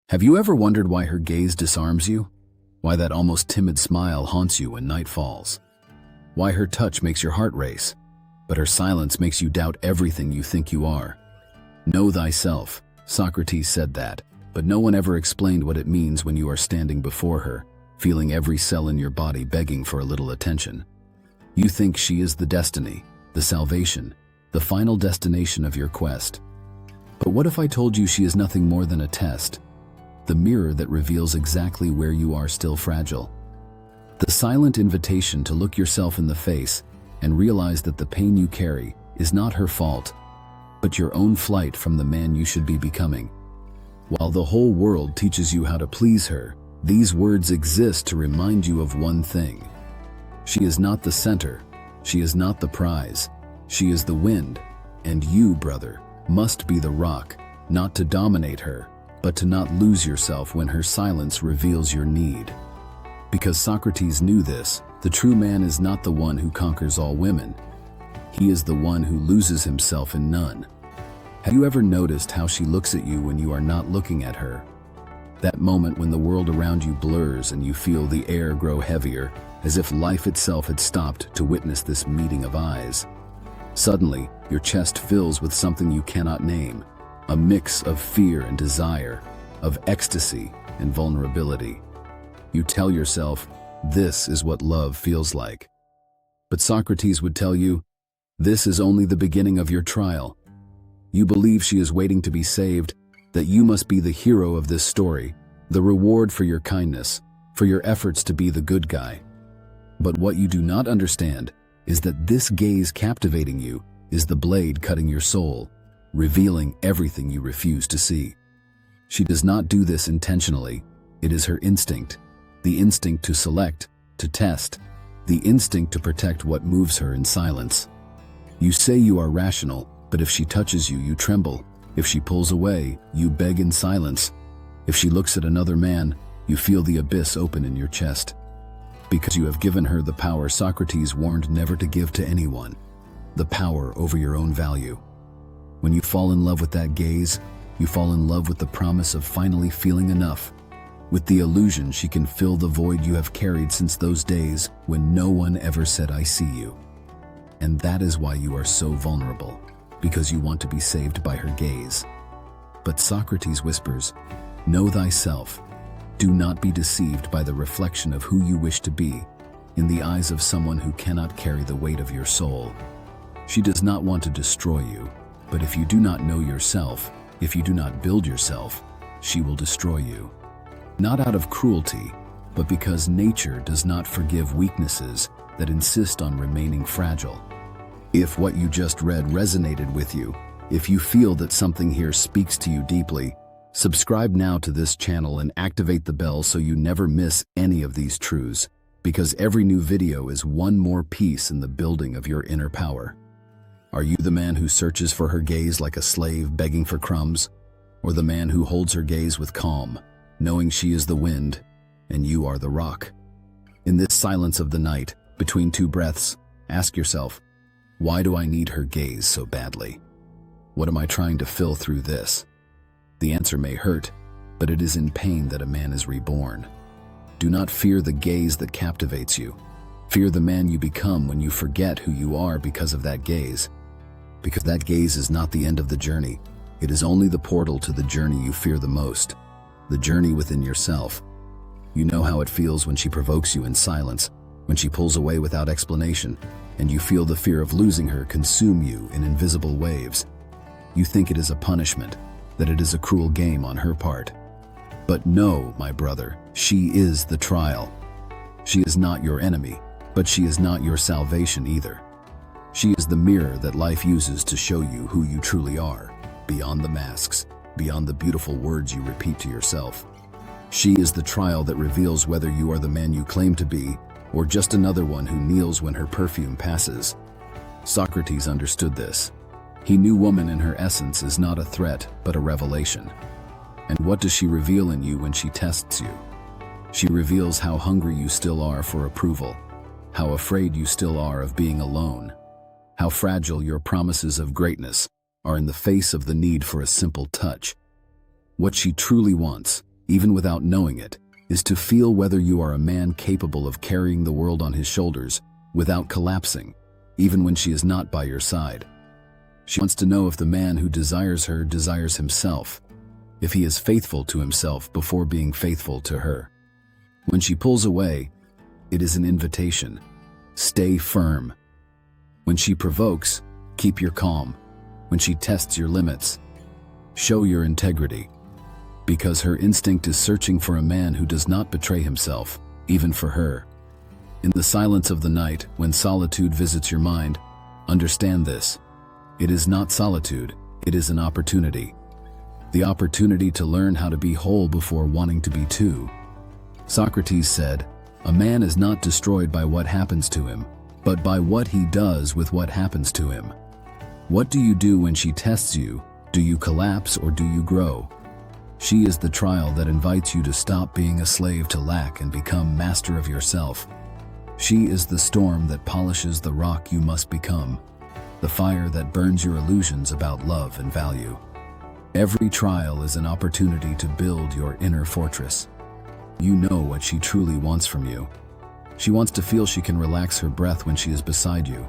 Have you ever wondered why her gaze disarms you? Why that almost timid smile haunts you when night falls? Why her touch makes your heart race, but her silence makes you doubt everything you think you are? Know thyself. Socrates said that, but no one ever explained what it means when you are standing before her, feeling every cell in your body begging for a little attention. You think she is the destiny, the salvation, the final destination of your quest. But what if I told you she is nothing more than a test? The mirror that reveals exactly where you are still fragile. The silent invitation to look yourself in the face and realize that the pain you carry is not her fault, but your own flight from the man you should be becoming. While the whole world teaches you how to please her, these words exist to remind you of one thing. She is not the center. She is not the prize. She is the wind. And you, brother, must be the rock, not to dominate her, but to not lose yourself when her silence reveals your need. Because Socrates knew this, the true man is not the one who conquers all women. He is the one who loses himself in none. Have you ever noticed how she looks at you when you are not looking at her? That moment when the world around you blurs and you feel the air grow heavier, as if life itself had stopped to witness this meeting of eyes. Suddenly, your chest fills with something you cannot name, a mix of fear and desire, of ecstasy and vulnerability. You tell yourself, this is what love feels like. But Socrates would tell you, this is only the beginning of your trial. You believe she is waiting to be saved, that you must be the hero of this story, the reward for your kindness, for your efforts to be the good guy. But what you do not understand is that this gaze captivating you is the blade cutting your soul, revealing everything you refuse to see. She does not do this intentionally. It is her instinct, the instinct to select, to test, the instinct to protect what moves her in silence. You say you are rational, but if she touches you, you tremble. If she pulls away, you beg in silence. If she looks at another man, you feel the abyss open in your chest. Because you have given her the power Socrates warned never to give to anyone, the power over your own value. When you fall in love with that gaze, you fall in love with the promise of finally feeling enough, with the illusion she can fill the void you have carried since those days when no one ever said, "I see you." And that is why you are so vulnerable, because you want to be saved by her gaze. But Socrates whispers, know thyself. Do not be deceived by the reflection of who you wish to be in the eyes of someone who cannot carry the weight of your soul. She does not want to destroy you, but if you do not know yourself, if you do not build yourself, she will destroy you. Not out of cruelty, but because nature does not forgive weaknesses that insist on remaining fragile. If what you just read resonated with you, if you feel that something here speaks to you deeply, subscribe now to this channel and activate the bell so you never miss any of these truths, because every new video is one more piece in the building of your inner power. Are you the man who searches for her gaze like a slave begging for crumbs, or the man who holds her gaze with calm, knowing she is the wind and you are the rock? In this silence of the night, between two breaths, ask yourself, why do I need her gaze so badly? What am I trying to fill through this? The answer may hurt, but it is in pain that a man is reborn. Do not fear the gaze that captivates you. Fear the man you become when you forget who you are because of that gaze. Because that gaze is not the end of the journey. It is only the portal to the journey you fear the most, the journey within yourself. You know how it feels when she provokes you in silence, when she pulls away without explanation, and you feel the fear of losing her consume you in invisible waves. You think it is a punishment, that it is a cruel game on her part. But no, my brother, she is the trial. She is not your enemy, but she is not your salvation either. She is the mirror that life uses to show you who you truly are, beyond the masks, beyond the beautiful words you repeat to yourself. She is the trial that reveals whether you are the man you claim to be, or just another one who kneels when her perfume passes. Socrates understood this. He knew woman in her essence is not a threat, but a revelation. And what does she reveal in you when she tests you? She reveals how hungry you still are for approval, how afraid you still are of being alone, how fragile your promises of greatness are in the face of the need for a simple touch. What she truly wants even without knowing it, is to feel whether you are a man capable of carrying the world on his shoulders without collapsing, even when she is not by your side. She wants to know if the man who desires her desires himself, if he is faithful to himself before being faithful to her. When she pulls away, it is an invitation. Stay firm. When she provokes, keep your calm. When she tests your limits, show your integrity. Because her instinct is searching for a man who does not betray himself, even for her. In the silence of the night, when solitude visits your mind, understand this. It is not solitude, it is an opportunity. The opportunity to learn how to be whole before wanting to be two. Socrates said, "A man is not destroyed by what happens to him, but by what he does with what happens to him." What do you do when she tests you? Do you collapse or do you grow? She is the trial that invites you to stop being a slave to lack and become master of yourself. She is the storm that polishes the rock you must become, the fire that burns your illusions about love and value. Every trial is an opportunity to build your inner fortress. You know what she truly wants from you. She wants to feel she can relax her breath when she is beside you,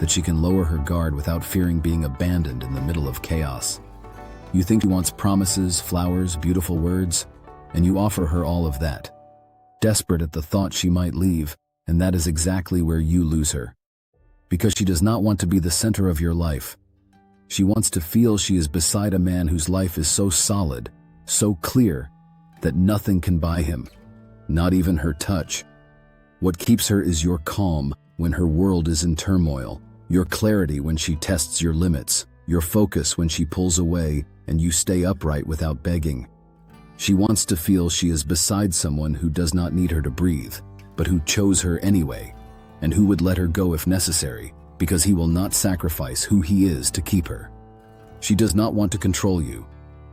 that she can lower her guard without fearing being abandoned in the middle of chaos. You think she wants promises, flowers, beautiful words, and you offer her all of that. Desperate at the thought she might leave, and that is exactly where you lose her. Because she does not want to be the center of your life. She wants to feel she is beside a man whose life is so solid, so clear, that nothing can buy him, not even her touch. What keeps her is your calm when her world is in turmoil, your clarity when she tests your limits, your focus when she pulls away, and you stay upright without begging. She wants to feel she is beside someone who does not need her to breathe, but who chose her anyway, and who would let her go if necessary, because he will not sacrifice who he is to keep her. She does not want to control you,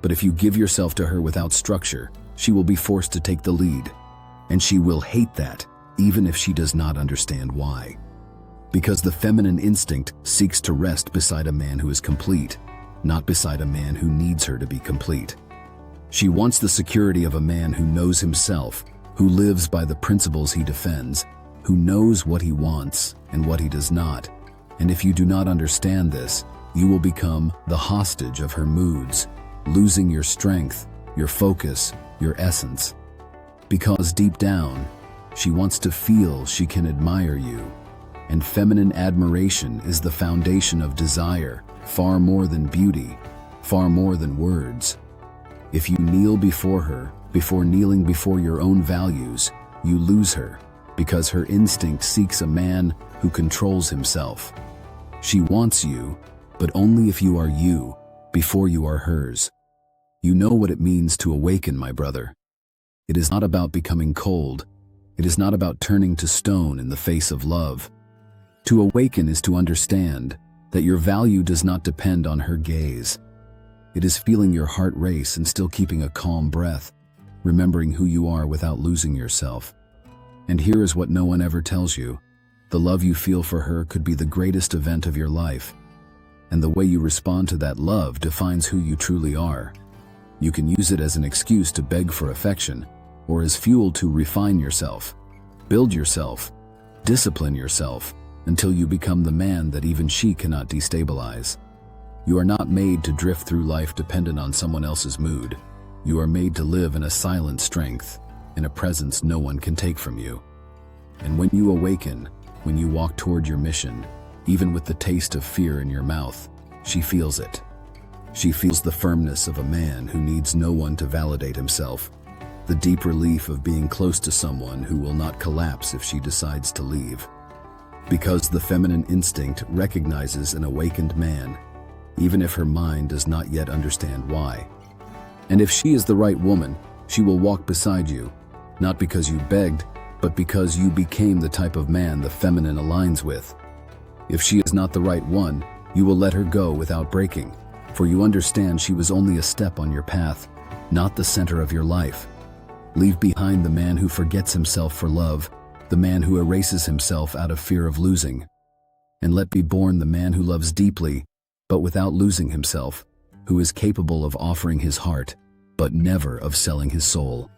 but if you give yourself to her without structure, she will be forced to take the lead, and she will hate that, even if she does not understand why. Because the feminine instinct seeks to rest beside a man who is complete, not beside a man who needs her to be complete. She wants the security of a man who knows himself, who lives by the principles he defends, who knows what he wants and what he does not. And if you do not understand this, you will become the hostage of her moods, losing your strength, your focus, your essence. Because deep down, she wants to feel she can admire you. And feminine admiration is the foundation of desire, far more than beauty, far more than words. If you kneel before her, before kneeling before your own values, you lose her, because her instinct seeks a man who controls himself. She wants you, but only if you are you, before you are hers. You know what it means to awaken, my brother. It is not about becoming cold. It is not about turning to stone in the face of love. To awaken is to understand that your value does not depend on her gaze. It is feeling your heart race and still keeping a calm breath, remembering who you are without losing yourself. And here is what no one ever tells you. The love you feel for her could be the greatest event of your life. And the way you respond to that love defines who you truly are. You can use it as an excuse to beg for affection, or as fuel to refine yourself, build yourself, discipline yourself, until you become the man that even she cannot destabilize. You are not made to drift through life dependent on someone else's mood. You are made to live in a silent strength, in a presence no one can take from you. And when you awaken, when you walk toward your mission, even with the taste of fear in your mouth, she feels it. She feels the firmness of a man who needs no one to validate himself, the deep relief of being close to someone who will not collapse if she decides to leave. Because the feminine instinct recognizes an awakened man, even if her mind does not yet understand why. And if she is the right woman, she will walk beside you, not because you begged, but because you became the type of man the feminine aligns with. If she is not the right one, you will let her go without breaking, for you understand she was only a step on your path, not the center of your life. Leave behind the man who forgets himself for love, the man who erases himself out of fear of losing. And let be born the man who loves deeply, but without losing himself, who is capable of offering his heart, but never of selling his soul.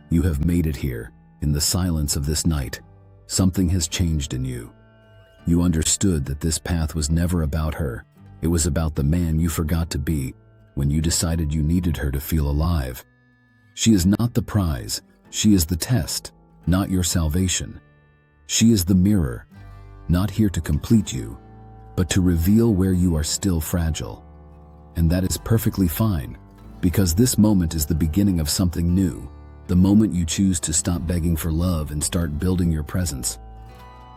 You have made it here, in the silence of this night. Something has changed in you. You understood that this path was never about her. It was about the man you forgot to be when you decided you needed her to feel alive. She is not the prize. She is the test, not your salvation. She is the mirror, not here to complete you, but to reveal where you are still fragile. And that is perfectly fine, because this moment is the beginning of something new, the moment you choose to stop begging for love and start building your presence.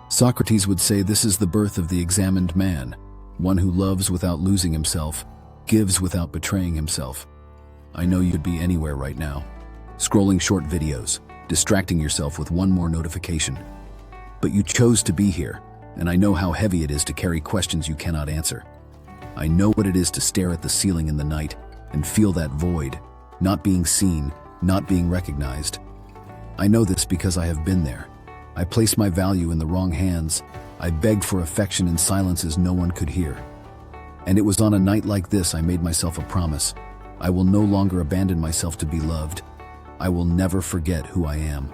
Socrates would say this is the birth of the examined man, one who loves without losing himself, gives without betraying himself. I know you could be anywhere right now, scrolling short videos, distracting yourself with one more notification. But you chose to be here, and I know how heavy it is to carry questions you cannot answer. I know what it is to stare at the ceiling in the night and feel that void, not being seen, not being recognized. I know this because I have been there. I placed my value in the wrong hands. I begged for affection in silences no one could hear. And it was on a night like this I made myself a promise. I will no longer abandon myself to be loved. I will never forget who I am.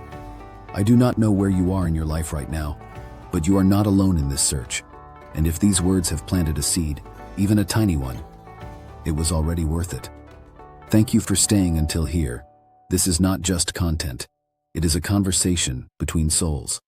I do not know where you are in your life right now, but you are not alone in this search. And if these words have planted a seed, even a tiny one, it was already worth it. Thank you for staying until here. This is not just content. It is a conversation between souls.